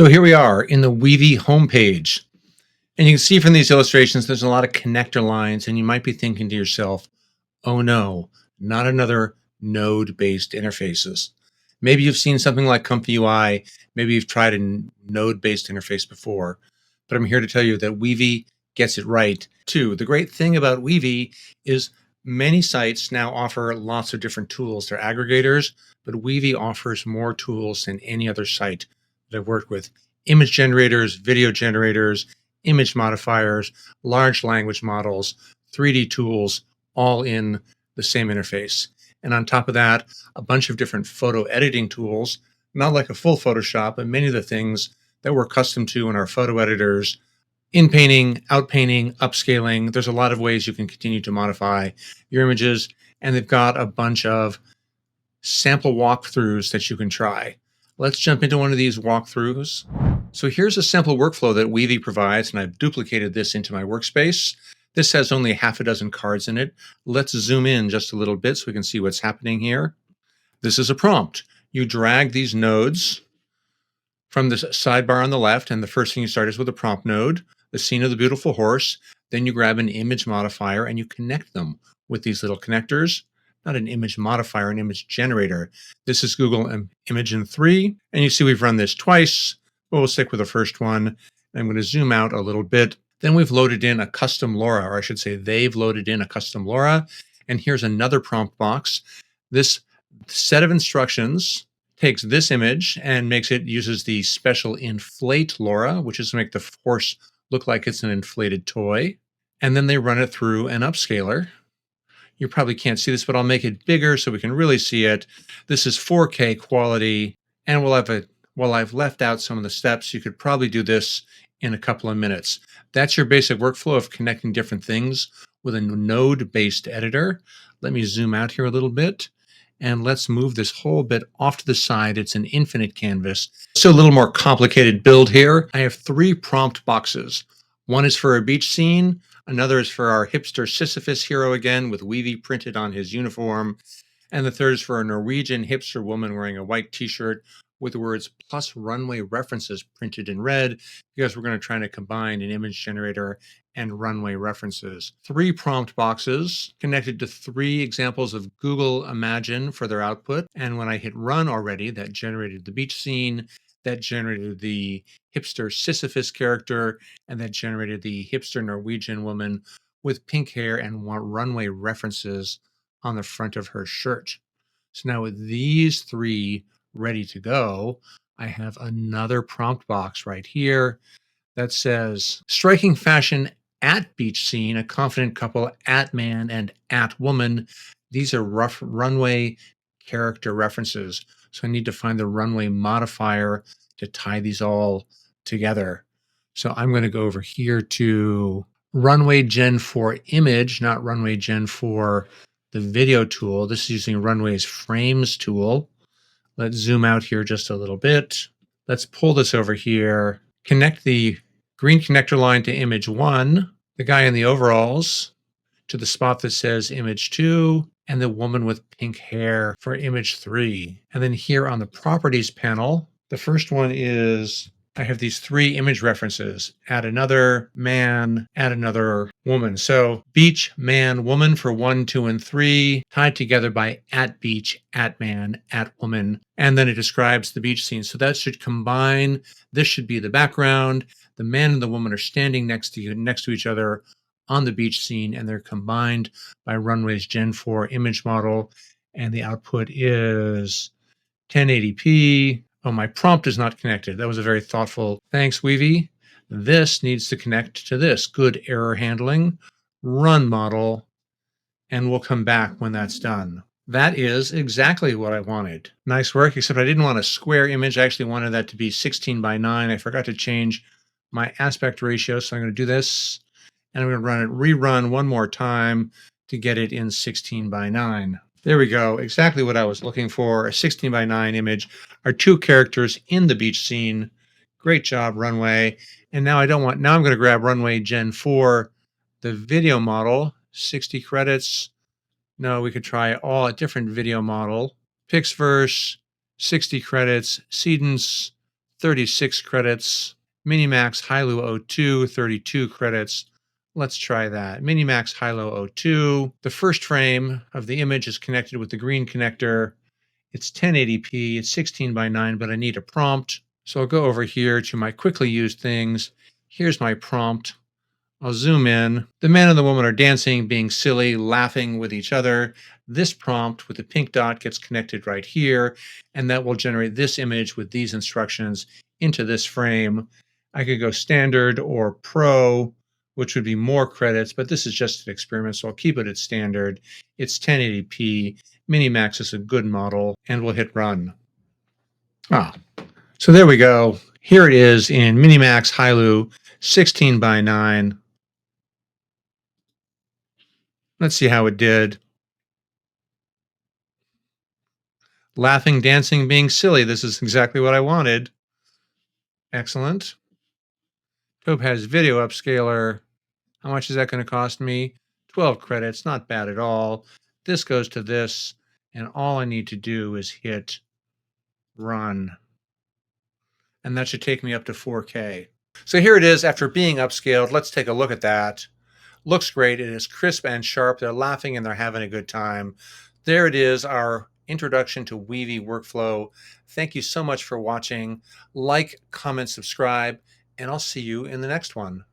So here we are in the Weavy homepage. And you can see from these illustrations, there's a lot of connector lines, and you might be thinking to yourself, oh no, not another node-based interfaces. Maybe you've seen something like Comfy UI. Maybe you've tried a node-based interface before, but I'm here to tell you that Weavy gets it right too. The great thing about Weavy is many sites now offer lots of different tools. They're aggregators, but Weavy offers more tools than any other site that I've worked with. Image generators, video generators, image modifiers, large language models, 3D tools, all in the same interface. And on top of that, a bunch of different photo editing tools, not like a full Photoshop, but many of the things that we're accustomed to in our photo editors, in painting, out painting, upscaling. There's a lot of ways you can continue to modify your images. And they've got a bunch of sample walkthroughs that you can try. Let's jump into one of these walkthroughs. So here's a sample workflow that Weavy provides, and I've duplicated this into my workspace. This has only half a dozen cards in it. Let's zoom in just a little bit so we can see what's happening here. This is a prompt. You drag these nodes from the sidebar on the left, and the first thing you start is with a prompt node, the scene of the beautiful horse. Then you grab an image modifier and you connect them with these little connectors. Not an image modifier, an image generator. This is Google Imagen 3, and you see we've run this twice, but we'll stick with the first one. I'm going to zoom out a little bit. Then we've loaded in a custom LoRa, or I should say they've loaded in a custom LoRa. And here's another prompt box. This set of instructions takes this image and uses the special inflate LoRa, which is to make the horse look like it's an inflated toy. And then they run it through an upscaler. You probably can't see this, but I'll make it bigger so we can really see it. This is 4K quality. And while I've left out some of the steps, you could probably do this in a couple of minutes. That's your basic workflow of connecting different things with a node-based editor. Let me zoom out here a little bit. And let's move this whole bit off to the side. It's an infinite canvas. So a little more complicated build here. I have 3 prompt boxes. One is for a beach scene. Another is for our hipster Sisyphus hero again with Weavy printed on his uniform. And the third is for a Norwegian hipster woman wearing a white t-shirt with the words plus runway references printed in red, because we're going to try to combine an image generator and runway references. 3 prompt boxes connected to 3 examples of Google Imagen for their output. And when I hit run already, that generated the beach scene, that generated the hipster Sisyphus character, and that generated the hipster Norwegian woman with pink hair and runway references on the front of her shirt. So now with these 3 ready to go, I have another prompt box right here that says striking fashion at beach scene, a confident couple at man and at woman. These are rough runway character references. So I need to find the runway modifier to tie these all together. So I'm going to go over here to Runway Gen 4 image, not Runway Gen 4 the video tool. This is using Runway's frames tool. Let's zoom out here just a little bit. Let's pull this over here. Connect the green connector line to image 1, the guy in the overalls to the spot that says image 2, and the woman with pink hair for image 3. And then here on the properties panel, the first one is I have these 3 image references. Add another man, add another woman. So beach, man, woman for 1, 2, and 3, tied together by at beach, at man, at woman. And then it describes the beach scene. So that should combine. This should be the background. The man and the woman are standing next to each other on the beach scene, and they're combined by Runway's Gen 4 image model. And the output is 1080p. Oh, my prompt is not connected. That was a very thoughtful. Thanks, Weavy. This needs to connect to this. Good error handling. Run model. And we'll come back when that's done. That is exactly what I wanted. Nice work, except I didn't want a square image. I actually wanted that to be 16 by 9. I forgot to change my aspect ratio, so I'm going to do this. And I'm going to rerun one more time to get it in 16 by 9. There we go. Exactly what I was looking for. A 16 by 9 image. Our 2 characters in the beach scene. Great job, Runway. And now now I'm going to grab Runway Gen 4, the video model, 60 credits. No, we could try a different video model. Pixverse, 60 credits. Sedence, 36 credits. Minimax Hilo O2, 32 credits. Let's try that. Minimax Hilo O2. The first frame of the image is connected with the green connector. It's 1080p, it's 16 by 9, but I need a prompt. So I'll go over here to my quickly used things. Here's my prompt. I'll zoom in. The man and the woman are dancing, being silly, laughing with each other. This prompt with the pink dot gets connected right here, and that will generate this image with these instructions into this frame. I could go standard or pro, which would be more credits, but this is just an experiment, so I'll keep it at standard. It's 1080p. Minimax is a good model, and we'll hit run. So there we go. Here it is in Minimax Hilo 16 by 9. Let's see how it did. Laughing, dancing, being silly. This is exactly what I wanted. Excellent. Topaz Video Upscaler. How much is that going to cost me? 12 credits. Not bad at all. This goes to this, and all I need to do is hit run. And that should take me up to 4K. So here it is after being upscaled. Let's take a look at that. Looks great. It is crisp and sharp. They're laughing and they're having a good time. There it is, our introduction to Weavy workflow. Thank you so much for watching. Like, comment, subscribe, and I'll see you in the next one.